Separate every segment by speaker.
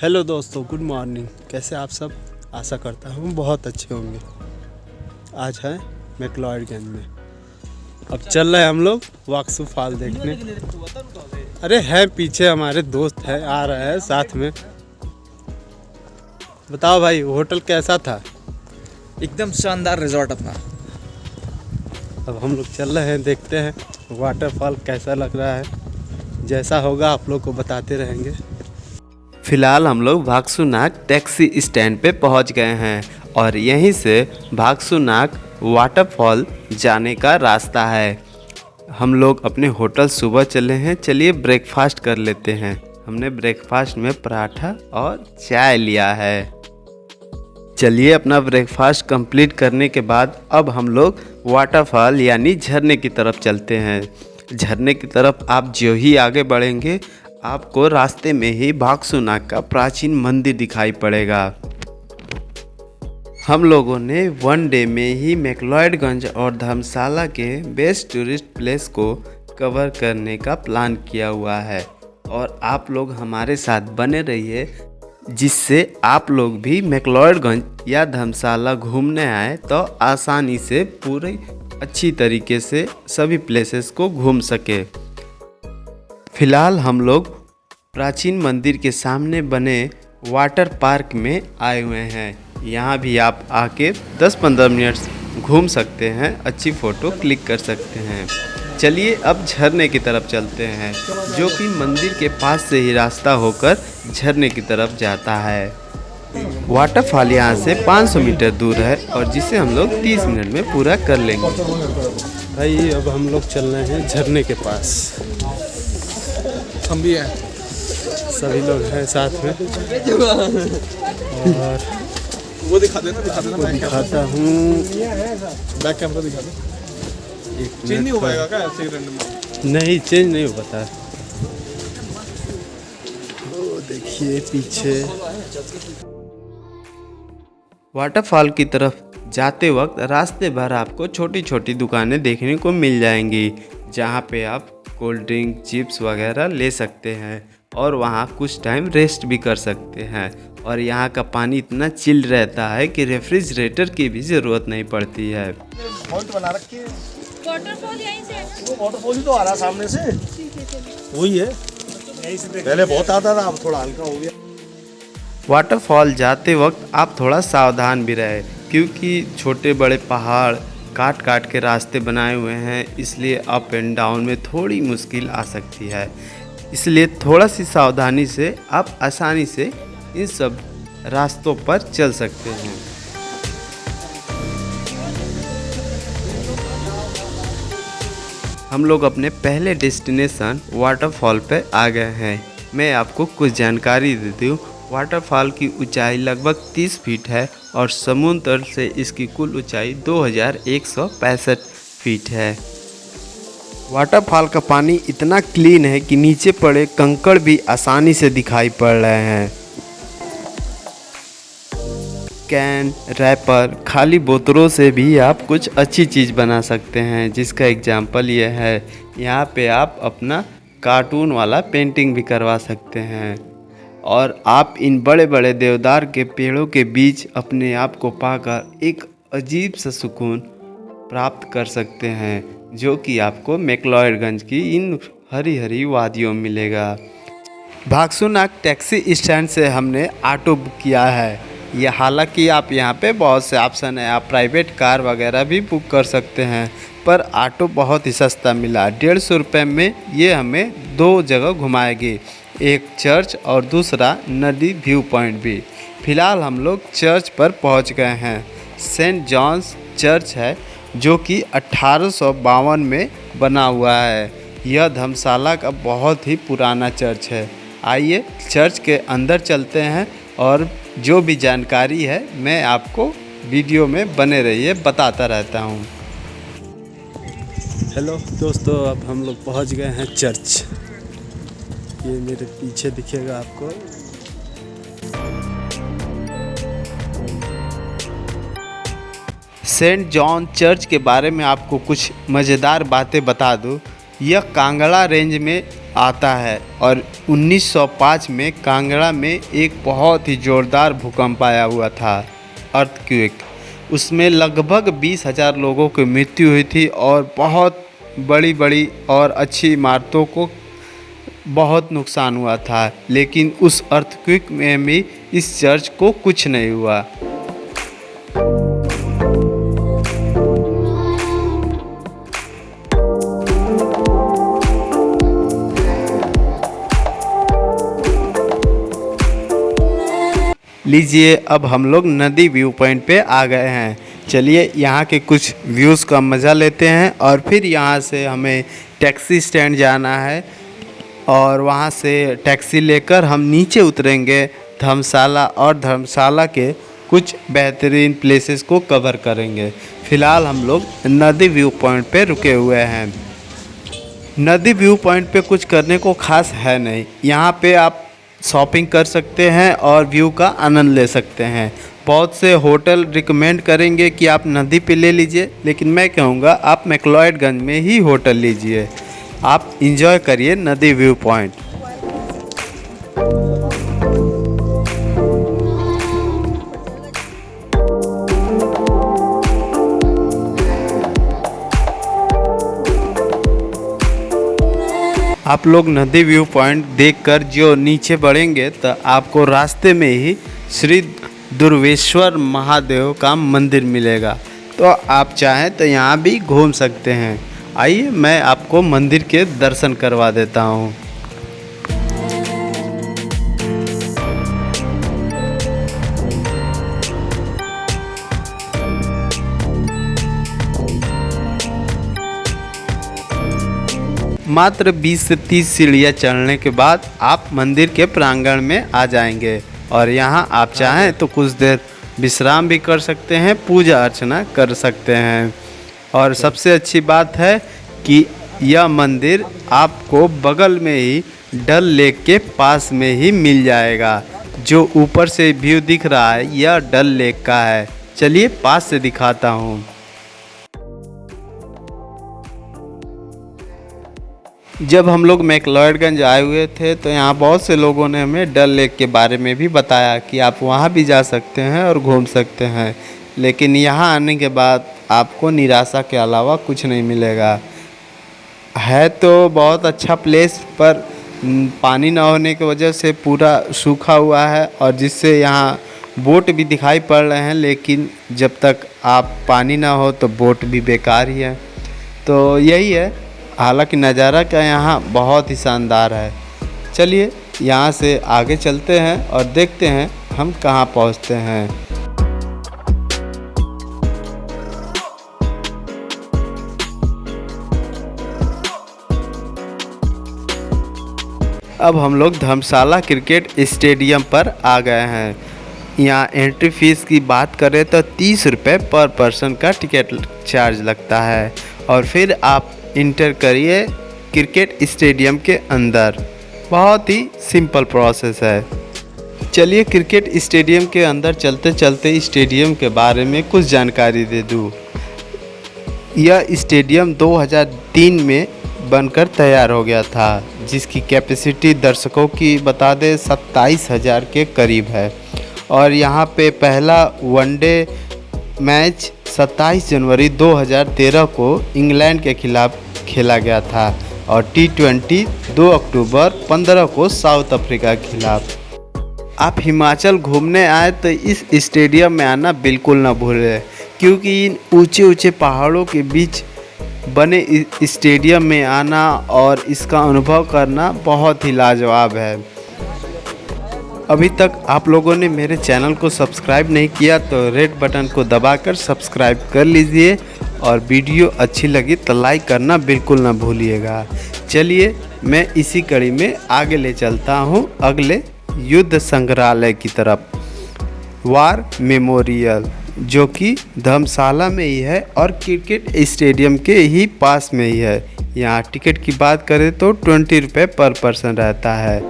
Speaker 1: Hello दोस्तों, good morning. कैसे आप सब? आशा करता हूँ बहुत अच्छे होंगे। आज है मैक्लॉयडगंज में। अब चल रहे हैं हम लोग वाकसू फॉल देखने। अरे है पीछे हमारे दोस्त है, आ रहे हैं साथ में। बताओ भाई, होटल कैसा था?
Speaker 2: एकदम शानदार रिजॉर्ट अपना।
Speaker 1: अब हम लोग चल रहे हैं, देखते हैं वाटरफॉल कैसा लग रहा है। जैसा होगा आप लोग को बताते रहेंगे।
Speaker 3: फिलहाल हम लोग भागसूनाग टैक्सी स्टैंड पे पहुंच गए हैं और यहीं से भागसूनाग वाटरफॉल जाने का रास्ता है। हम लोग अपने होटल सुबह चले हैं। चलिए ब्रेकफास्ट कर लेते हैं। हमने ब्रेकफास्ट में पराठा और चाय लिया है। चलिए अपना ब्रेकफास्ट कंप्लीट करने के बाद अब हम लोग वाटरफॉल यानी झरने की तरफ चलते हैं। झरने की तरफ आप जो ही आगे बढ़ेंगे आपको रास्ते में ही भागसूनाग का प्राचीन मंदिर दिखाई पड़ेगा। हम लोगों ने वन डे में ही मैक्लॉयडगंज और धर्मशाला के बेस्ट टूरिस्ट प्लेस को कवर करने का प्लान किया हुआ है और आप लोग हमारे साथ बने रहिए, जिससे आप लोग भी मैक्लॉयडगंज या धर्मशाला घूमने आए तो आसानी से पूरी अच्छी तरीके से सभी प्लेसेस को घूम सके। फिलहाल हम लोग प्राचीन मंदिर के सामने बने वाटर पार्क में आए हुए हैं। यहाँ भी आप आके 10-15 मिनट घूम सकते हैं, अच्छी फ़ोटो क्लिक कर सकते हैं। चलिए अब झरने की तरफ चलते हैं, जो कि मंदिर के पास से ही रास्ता होकर झरने की तरफ जाता है। वाटरफॉल यहाँ से 500 मीटर दूर है और जिसे हम लोग 30 मिनट में पूरा कर लेंगे।
Speaker 1: भाई अब हम लोग चल रहे हैं झरने के पास।
Speaker 2: हम भी हैं,
Speaker 1: सभी लोग हैं साथ में। और
Speaker 2: वो दिखा देना मैं
Speaker 1: दिखाता हूँ।
Speaker 2: बैक कैमरा दिखा दे।
Speaker 1: एक
Speaker 2: चेंज नहीं हो
Speaker 1: मिनट
Speaker 2: पाएगा क्या ऐसे ही रैंडम?
Speaker 1: नहीं, चेंज नहीं हो पाता है। वो देखिए पीछे।
Speaker 3: वाटरफॉल की तरफ जाते वक्त रास्ते भर आपको छोटी छोटी दुकानें देखने को मिल जाएंगी, जहाँ पे आप कोल्ड ड्रिंक, चिप्स वगैरह ले सकते हैं और वहाँ कुछ टाइम रेस्ट भी कर सकते हैं। और यहाँ का पानी इतना चिल्ड रहता है कि रेफ्रिजरेटर की भी ज़रूरत नहीं पड़ती है।
Speaker 4: पॉइंट बना रखी है।
Speaker 5: वाटरफॉल यहीं से है ना?
Speaker 4: वो वाटरफॉल ही तो आ रहा सामने से। वही है, पहले बहुत आता था, अब थोड़ा हल्का हो गया।
Speaker 3: वाटरफॉल जाते वक्त आप थोड़ा सावधान भी रहे, क्योंकि छोटे बड़े पहाड़ काट काट के रास्ते बनाए हुए हैं, इसलिए अप एंड डाउन में थोड़ी मुश्किल आ सकती है। इसलिए थोड़ा सी सावधानी से आप आसानी से इन सब रास्तों पर चल सकते हैं। हम लोग अपने पहले डेस्टिनेशन वाटरफॉल पे आ गए हैं। मैं आपको कुछ जानकारी देती हूँ। वाटरफॉल की ऊंचाई लगभग 30 फीट है और समुद्र तल से इसकी कुल ऊंचाई 2165 फीट है। वाटरफॉल का पानी इतना क्लीन है कि नीचे पड़े कंकड़ भी आसानी से दिखाई पड़ रहे हैं। कैन, रैपर, खाली बोतलों से भी आप कुछ अच्छी चीज़ बना सकते हैं, जिसका एग्जाम्पल ये है। यहाँ पे आप अपना कार्टून वाला पेंटिंग भी करवा सकते हैं और आप इन बड़े बड़े देवदार के पेड़ों के बीच अपने आप को पाकर एक अजीब सा सुकून प्राप्त कर सकते हैं, जो कि आपको मैक्लॉयडगंज की इन हरी हरी वादियों में मिलेगा। भागसूनाग टैक्सी स्टैंड से हमने ऑटो बुक किया है। ये हालांकि आप यहाँ पे बहुत से ऑप्शन है, आप प्राइवेट कार वगैरह भी बुक कर सकते हैं, पर ऑटो बहुत ही सस्ता मिला। 150 रुपये में ये हमें 2 जगह घुमाएगी, एक चर्च और दूसरा नदी व्यू पॉइंट भी। फ़िलहाल हम लोग चर्च पर पहुँच गए हैं। सेंट जॉन्स चर्च है, जो कि 1852 में बना हुआ है। यह धर्मशाला का बहुत ही पुराना चर्च है। आइए चर्च के अंदर चलते हैं और जो भी जानकारी है मैं आपको वीडियो में बने रहिए, बताता रहता हूँ।
Speaker 1: हेलो दोस्तों, अब हम लोग पहुंच गए हैं चर्च। ये मेरे पीछे दिखेगा आपको।
Speaker 3: सेंट जॉन चर्च के बारे में आपको कुछ मज़ेदार बातें बता दूँ। यह कांगड़ा रेंज में आता है और 1905 में कांगड़ा में एक बहुत ही ज़ोरदार भूकंप आया हुआ था, अर्थक्वेक। उसमें लगभग 20,000 लोगों की मृत्यु हुई थी और बहुत बड़ी बड़ी और अच्छी इमारतों को बहुत नुकसान हुआ था। लेकिन उस अर्थक्वेक में भी इस चर्च को कुछ नहीं हुआ। लीजिए, अब हम लोग नदी व्यू पॉइंट पे आ गए हैं। चलिए यहाँ के कुछ व्यूज़ का मज़ा लेते हैं और फिर यहाँ से हमें टैक्सी स्टैंड जाना है और वहाँ से टैक्सी लेकर हम नीचे उतरेंगे धर्मशाला और धर्मशाला के कुछ बेहतरीन प्लेसेस को कवर करेंगे। फ़िलहाल हम लोग नदी व्यू पॉइंट पे रुके हुए हैं। नदी व्यू पॉइंट पे कुछ करने को खास है नहीं। यहाँ पे आप शॉपिंग कर सकते हैं और व्यू का आनंद ले सकते हैं। बहुत से होटल रिकमेंड करेंगे कि आप नदी पे ले लीजिए, लेकिन मैं कहूँगा आप मैक्लॉयडगंज में ही होटल लीजिए। आप इंजॉय करिए नदी व्यू पॉइंट। आप लोग नदी व्यू पॉइंट देखकर जो नीचे बढ़ेंगे तो आपको रास्ते में ही श्री दुर्वेश्वर महादेव का मंदिर मिलेगा। तो आप चाहें तो यहाँ भी घूम सकते हैं। आइए मैं आपको मंदिर के दर्शन करवा देता हूँ। मात्र 20 से 30 सीढ़ियाँ चढ़ने के बाद आप मंदिर के प्रांगण में आ जाएंगे और यहाँ आप चाहें तो कुछ देर विश्राम भी कर सकते हैं, पूजा अर्चना कर सकते हैं। और सबसे अच्छी बात है कि यह मंदिर आपको बगल में ही डल लेक के पास में ही मिल जाएगा। जो ऊपर से व्यू दिख रहा है यह डल लेक का है। चलिए पास से दिखाता हूँ। जब हम लोग मैक्लॉयडगंज आए हुए थे तो यहाँ बहुत से लोगों ने हमें डल लेक के बारे में भी बताया कि आप वहाँ भी जा सकते हैं और घूम सकते हैं। लेकिन यहाँ आने के बाद आपको निराशा के अलावा कुछ नहीं मिलेगा। है तो बहुत अच्छा प्लेस, पर पानी ना होने की वजह से पूरा सूखा हुआ है और जिससे यहाँ बोट भी दिखाई पड़ रहे हैं, लेकिन जब तक आप पानी ना हो तो बोट भी बेकार ही है। तो यही है। हालांकि नज़ारा का यहाँ बहुत ही शानदार है। चलिए यहाँ से आगे चलते हैं और देखते हैं हम कहाँ पहुँचते हैं। अब हम लोग धर्मशाला क्रिकेट स्टेडियम पर आ गए हैं। यहाँ एंट्री फीस की बात करें तो 30 रुपये पर पर्सन का टिकट चार्ज लगता है और फिर आप इंटर करिए क्रिकेट स्टेडियम के अंदर। बहुत ही सिंपल प्रोसेस है। चलिए क्रिकेट स्टेडियम के अंदर चलते चलते स्टेडियम के बारे में कुछ जानकारी दे दूँ। यह स्टेडियम 2003 में बनकर तैयार हो गया था, जिसकी कैपेसिटी दर्शकों की बता दें 27,000 के करीब है। और यहाँ पे पहला वनडे मैच 27 जनवरी 2013 को इंग्लैंड के खिलाफ खेला गया था और T20 2 अक्टूबर 15 को साउथ अफ्रीका के खिलाफ। आप हिमाचल घूमने आए तो इस स्टेडियम में आना बिल्कुल ना भूलें, क्योंकि इन ऊंचे ऊंचे पहाड़ों के बीच बने इस स्टेडियम में आना और इसका अनुभव करना बहुत ही लाजवाब है। अभी तक आप लोगों ने मेरे चैनल को सब्सक्राइब नहीं किया तो रेड बटन को दबाकर सब्सक्राइब कर लीजिए और वीडियो अच्छी लगी तो लाइक करना बिल्कुल ना भूलिएगा। चलिए मैं इसी कड़ी में आगे ले चलता हूँ अगले युद्ध संग्रहालय की तरफ, वार मेमोरियल, जो कि धर्मशाला में ही है और क्रिकेट स्टेडियम के ही पास में ही है। यहाँ टिकट की बात करें तो 20 रुपये पर पर्सन रहता है।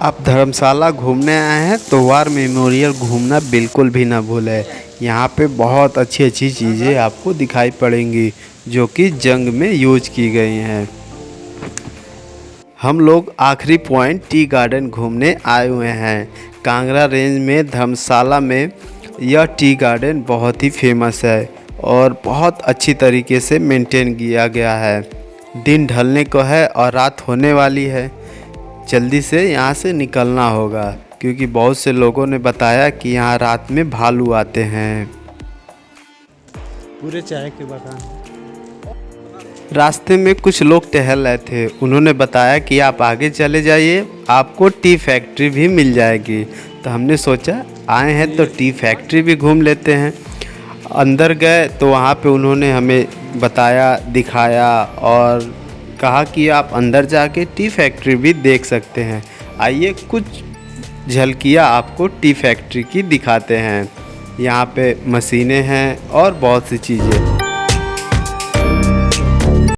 Speaker 3: आप धर्मशाला घूमने आए हैं तो वार मेमोरियल घूमना बिल्कुल भी ना भूलें। यहाँ पे बहुत अच्छी अच्छी चीज़ें आपको दिखाई पड़ेंगी जो कि जंग में यूज की गई हैं। हम लोग आखिरी पॉइंट टी गार्डन घूमने आए हुए हैं। कांगड़ा रेंज में धर्मशाला में यह टी गार्डन बहुत ही फेमस है और बहुत अच्छी तरीके से मेंटेन किया गया है। दिन ढलने को है और रात होने वाली है। जल्दी से यहाँ से निकलना होगा क्योंकि बहुत से लोगों ने बताया कि यहाँ रात में भालू आते हैं।
Speaker 1: पूरे चाय के बागान।
Speaker 3: रास्ते में कुछ लोग टहल रहे थे, उन्होंने बताया कि आप आगे चले जाइए, आपको टी फैक्ट्री भी मिल जाएगी। तो हमने सोचा आए हैं तो टी फैक्ट्री भी घूम लेते हैं। अंदर गए तो वहाँ पे उन्होंने हमें बताया, दिखाया और कहा कि आप अंदर जाके टी फैक्ट्री भी देख सकते हैं। आइए कुछ झलकियाँ आपको टी फैक्ट्री की दिखाते हैं। यहाँ पे मशीनें हैं और बहुत सी चीज़ें।